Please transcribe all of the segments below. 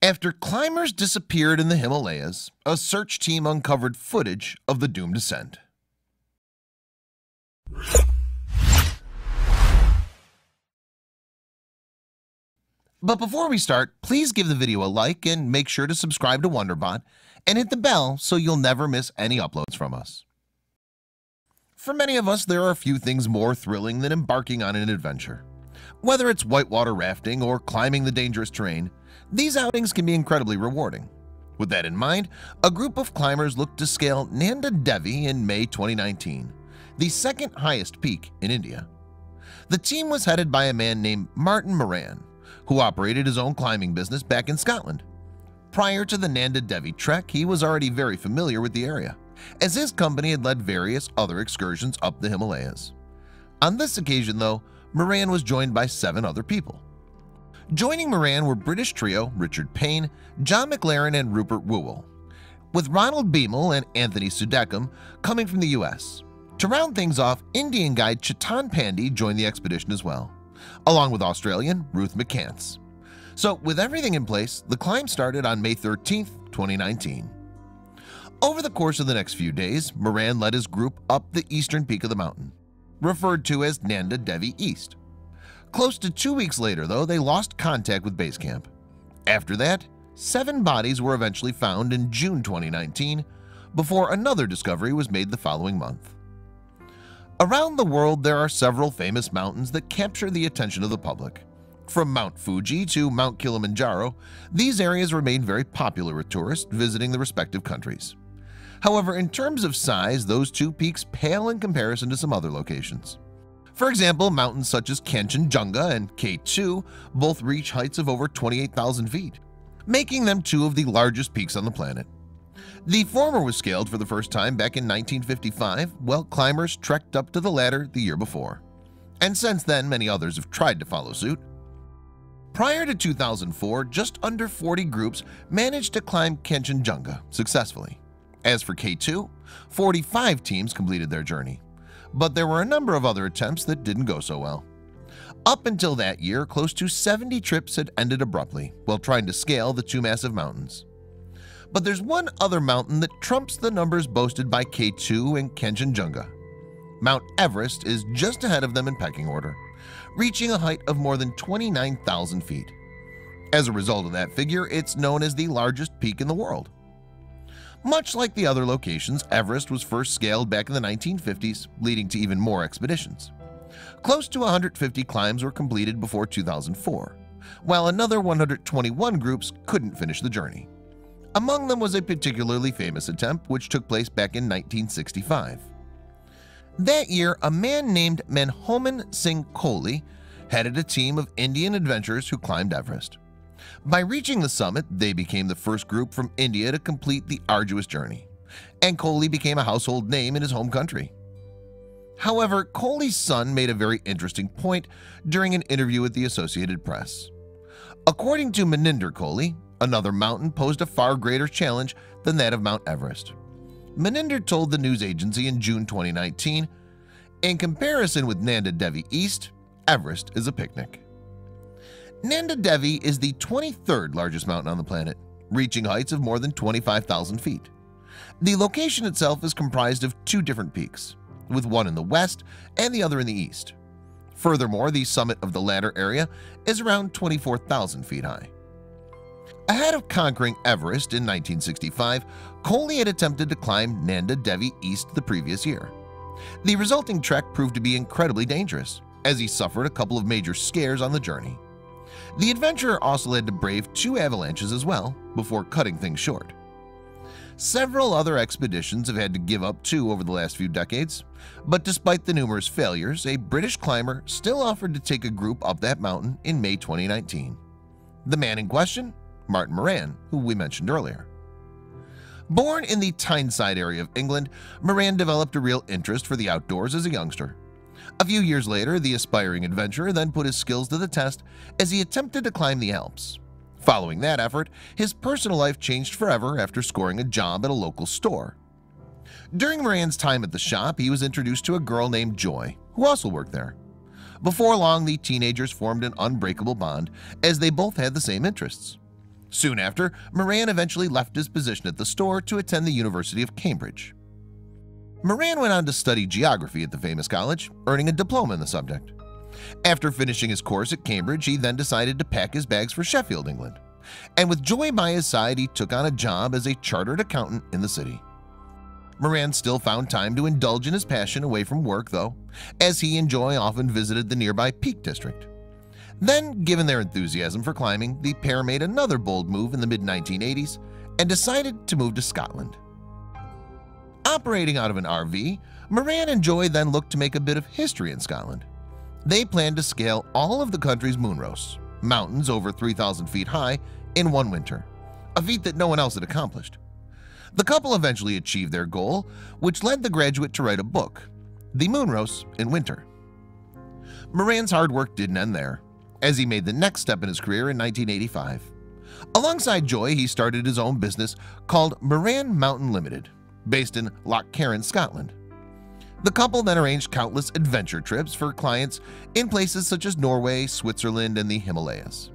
After climbers disappeared in the Himalayas, a search team uncovered footage of the doomed ascent. But before we start, please give the video a like and make sure to subscribe to Wonderbot and hit the bell so you'll never miss any uploads from us. For many of us, there are a few things more thrilling than embarking on an adventure. Whether it's whitewater rafting or climbing the dangerous terrain, these outings can be incredibly rewarding. With that in mind, a group of climbers looked to scale Nanda Devi in May 2019, the second highest peak in India. The team was headed by a man named Martin Moran, who operated his own climbing business back in Scotland. Prior to the Nanda Devi trek, he was already very familiar with the area, as his company had led various other excursions up the Himalayas. On this occasion, though, Moran was joined by 7 other people. Joining Moran were British trio Richard Payne, John McLaren, and Rupert Whewell, with Ronald Beamel and Anthony Sudecum coming from the US. To round things off, Indian guide Chetan Pandey joined the expedition as well, along with Australian Ruth McCants. So with everything in place, the climb started on May 13, 2019. Over the course of the next few days, Moran led his group up the eastern peak of the mountain, referred to as Nanda Devi East. Close to 2 weeks later, though, they lost contact with base camp. After that, 7 bodies were eventually found in June 2019, before another discovery was made the following month. Around the world, there are several famous mountains that capture the attention of the public. From Mount Fuji to Mount Kilimanjaro, these areas remain very popular with tourists visiting the respective countries. However, in terms of size, those 2 peaks pale in comparison to some other locations. For example, mountains such as Kanchenjunga and K2 both reach heights of over 28,000 feet, making them 2 of the largest peaks on the planet. The former was scaled for the first time back in 1955, while climbers trekked up to the latter the year before. And since then, many others have tried to follow suit. Prior to 2004, just under 40 groups managed to climb Kanchenjunga successfully. As for K2, 45 teams completed their journey, but there were a number of other attempts that didn't go so well. Up until that year, close to 70 trips had ended abruptly while trying to scale the 2 massive mountains. But there's one other mountain that trumps the numbers boasted by K2 and Kanchenjunga. Mount Everest is just ahead of them in pecking order, reaching a height of more than 29,000 feet. As a result of that figure, it's known as the largest peak in the world. Much like the other locations, Everest was first scaled back in the 1950s, leading to even more expeditions. Close to 150 climbs were completed before 2004, while another 121 groups couldn't finish the journey. Among them was a particularly famous attempt which took place back in 1965. That year, a man named Manmohan Singh Kohli headed a team of Indian adventurers who climbed Everest. By reaching the summit, they became the first group from India to complete the arduous journey, and Kohli became a household name in his home country. However, Kohli's son made a very interesting point during an interview with the Associated Press. According to Maninder Kohli, another mountain posed a far greater challenge than that of Mount Everest. Maninder told the news agency in June 2019, "In comparison with Nanda Devi East, Everest is a picnic." Nanda Devi is the 23rd largest mountain on the planet, reaching heights of more than 25,000 feet. The location itself is comprised of 2 different peaks, with one in the west and the other in the east. Furthermore, the summit of the latter area is around 24,000 feet high. Ahead of conquering Everest in 1965, Kohli had attempted to climb Nanda Devi East the previous year. The resulting trek proved to be incredibly dangerous, as he suffered a couple of major scares on the journey. The adventurer also had to brave 2 avalanches as well before cutting things short. Several other expeditions have had to give up too over the last few decades, but despite the numerous failures, a British climber still offered to take a group up that mountain in May 2019. The man in question? Martin Moran, who we mentioned earlier. Born in the Tyneside area of England, Moran developed a real interest for the outdoors as a youngster. A few years later, the aspiring adventurer then put his skills to the test as he attempted to climb the Alps. Following that effort, his personal life changed forever after scoring a job at a local store. During Moran's time at the shop, he was introduced to a girl named Joy, who also worked there. Before long, the teenagers formed an unbreakable bond as they both had the same interests. Soon after, Moran eventually left his position at the store to attend the University of Cambridge. Moran went on to study geography at the famous college, earning a diploma in the subject. After finishing his course at Cambridge, he then decided to pack his bags for Sheffield, England. And with joy by his side, he took on a job as a chartered accountant in the city. Moran still found time to indulge in his passion away from work, though, as he and Joy often visited the nearby Peak District. Then, given their enthusiasm for climbing, the pair made another bold move in the mid-1980s and decided to move to Scotland. Operating out of an RV, Moran and Joy then looked to make a bit of history in Scotland. They planned to scale all of the country's moonroasts, mountains over 3,000 feet high, in one winter, a feat that no one else had accomplished. The couple eventually achieved their goal, which led the graduate to write a book, The Moonroasts in Winter. Moran's hard work didn't end there, as he made the next step in his career in 1985. Alongside Joy, he started his own business called Moran Mountain Limited, based in Loch Carron, Scotland. The couple then arranged countless adventure trips for clients in places such as Norway, Switzerland, and the Himalayas.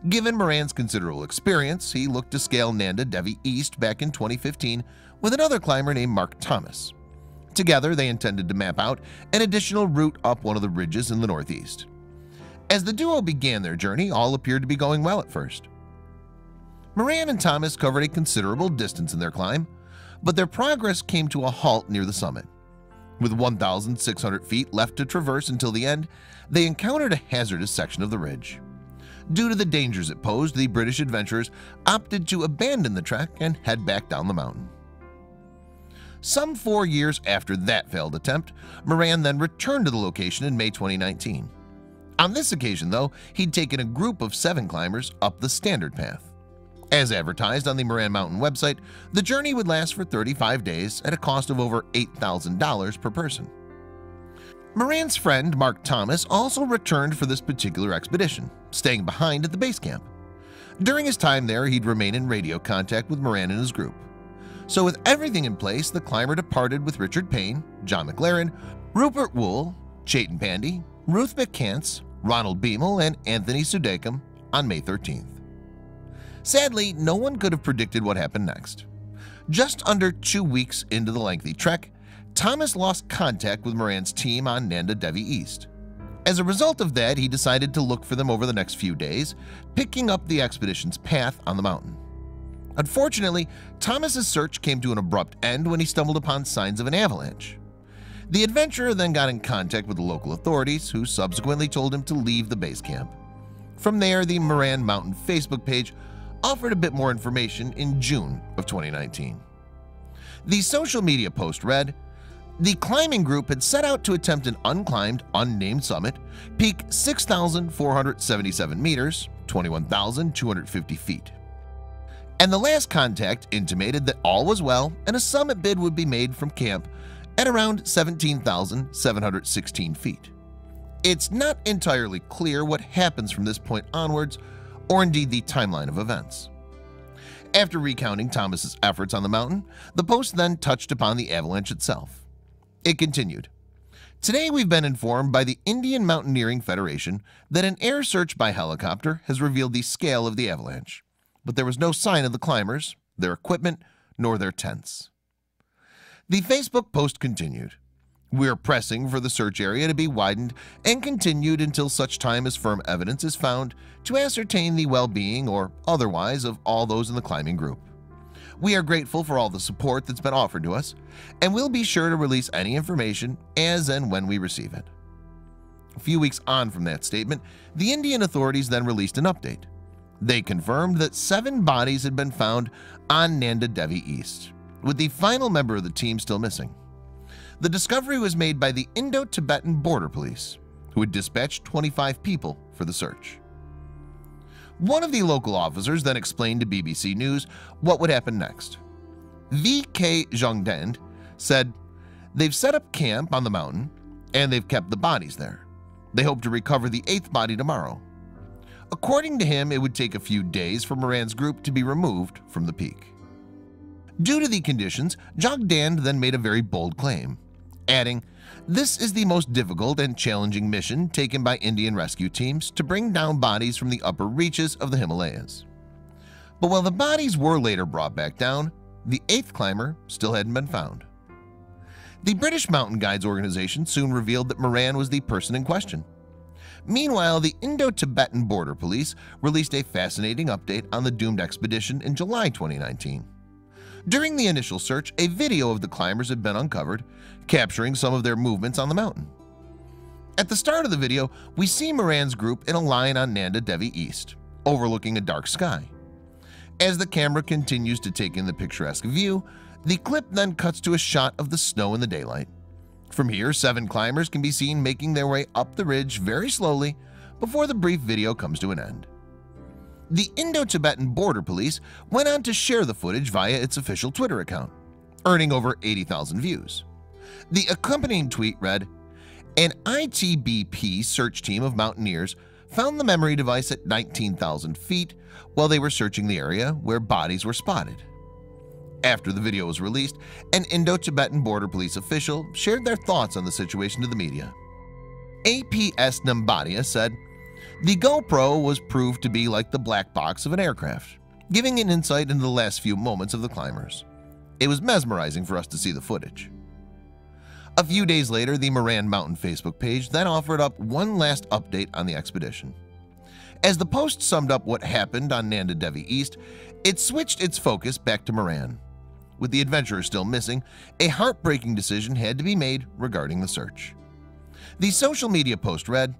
Given Moran's considerable experience, he looked to scale Nanda Devi East back in 2015 with another climber named Mark Thomas. Together, they intended to map out an additional route up one of the ridges in the northeast. As the duo began their journey, all appeared to be going well at first. Moran and Thomas covered a considerable distance in their climb, but their progress came to a halt near the summit. With 1,600 feet left to traverse until the end, they encountered a hazardous section of the ridge. Due to the dangers it posed, the British adventurers opted to abandon the trek and head back down the mountain. Some 4 years after that failed attempt, Moran then returned to the location in May 2019. On this occasion, though, he'd taken a group of 7 climbers up the standard path. As advertised on the Moran Mountain website, the journey would last for 35 days at a cost of over $8,000 per person. Moran's friend Mark Thomas also returned for this particular expedition, staying behind at the base camp. During his time there, he'd remain in radio contact with Moran and his group. So with everything in place, the climber departed with Richard Payne, John McLaren, Rupert Wool, Chayton Pandy, Ruth McCants, Ronald Beamel, and Anthony Sudacum on May 13th. Sadly, no one could have predicted what happened next. Just under 2 weeks into the lengthy trek, Thomas lost contact with Moran's team on Nanda Devi East. As a result of that, he decided to look for them over the next few days, picking up the expedition's path on the mountain. Unfortunately, Thomas's search came to an abrupt end when he stumbled upon signs of an avalanche. The adventurer then got in contact with the local authorities, who subsequently told him to leave the base camp. From there, the Moran Mountain Facebook page offered a bit more information in June of 2019. The social media post read, "The climbing group had set out to attempt an unclimbed, unnamed summit, peak 6,477 meters, 21,250 feet. And the last contact intimated that all was well and a summit bid would be made from camp at around 17,716 feet. It's not entirely clear what happens from this point onwards, or indeed the timeline of events." After recounting Thomas's efforts on the mountain, the post then touched upon the avalanche itself. It continued, "Today we've been informed by the Indian Mountaineering Federation that an air search by helicopter has revealed the scale of the avalanche, but there was no sign of the climbers, their equipment, nor their tents." The Facebook post continued, "We are pressing for the search area to be widened and continued until such time as firm evidence is found to ascertain the well-being or otherwise of all those in the climbing group. We are grateful for all the support that's been offered to us, and we'll be sure to release any information as and when we receive it." A few weeks on from that statement, the Indian authorities then released an update. They confirmed that 7 bodies had been found on Nanda Devi East, with the final member of the team still missing. The discovery was made by the Indo-Tibetan Border Police, who had dispatched 25 people for the search. One of the local officers then explained to BBC News what would happen next. V.K. Zhongdand said, "They've set up camp on the mountain and they've kept the bodies there. They hope to recover the 8th body tomorrow." According to him, it would take a few days for Moran's group to be removed from the peak. Due to the conditions, Zhongdand then made a very bold claim, adding, "This is the most difficult and challenging mission taken by Indian rescue teams to bring down bodies from the upper reaches of the Himalayas. But while the bodies were later brought back down, the 8th climber still hadn't been found. The British Mountain Guides organization soon revealed that Moran was the person in question. Meanwhile, the Indo-Tibetan Border Police released a fascinating update on the doomed expedition in July 2019. During the initial search, a video of the climbers had been uncovered, capturing some of their movements on the mountain. At the start of the video, we see Moran's group in a line on Nanda Devi East, overlooking a dark sky. As the camera continues to take in the picturesque view, the clip then cuts to a shot of the snow in the daylight. From here, 7 climbers can be seen making their way up the ridge very slowly before the brief video comes to an end. The Indo-Tibetan Border Police went on to share the footage via its official Twitter account, earning over 80,000 views. The accompanying tweet read, "An ITBP search team of mountaineers found the memory device at 19,000 feet while they were searching the area where bodies were spotted." After the video was released, an Indo-Tibetan Border Police official shared their thoughts on the situation to the media. APS Nambadia said, "The GoPro was proved to be like the black box of an aircraft, giving an insight into the last few moments of the climbers. It was mesmerizing for us to see the footage." A few days later, the Moran Mountain Facebook page then offered up one last update on the expedition. As the post summed up what happened on Nanda Devi East, it switched its focus back to Moran. With the adventurers still missing, a heartbreaking decision had to be made regarding the search. The social media post read,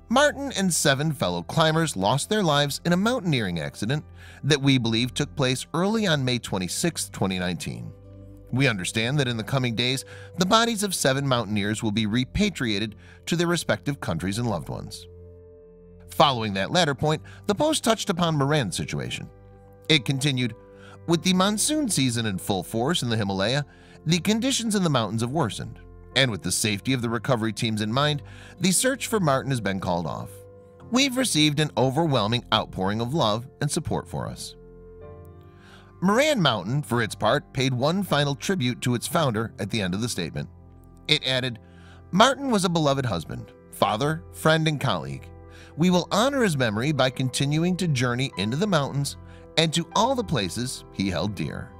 "Martin and 7 fellow climbers lost their lives in a mountaineering accident that we believe took place early on May 26, 2019. We understand that in the coming days, the bodies of 7 mountaineers will be repatriated to their respective countries and loved ones." Following that latter point, the post touched upon Moran's situation. It continued, "With the monsoon season in full force in the Himalaya, the conditions in the mountains have worsened, and with the safety of the recovery teams in mind, the search for Martin has been called off. We've received an overwhelming outpouring of love and support for us." Moran Mountain, for its part, paid one final tribute to its founder at the end of the statement. It added, "Martin was a beloved husband, father, friend, and colleague. We will honor his memory by continuing to journey into the mountains and to all the places he held dear."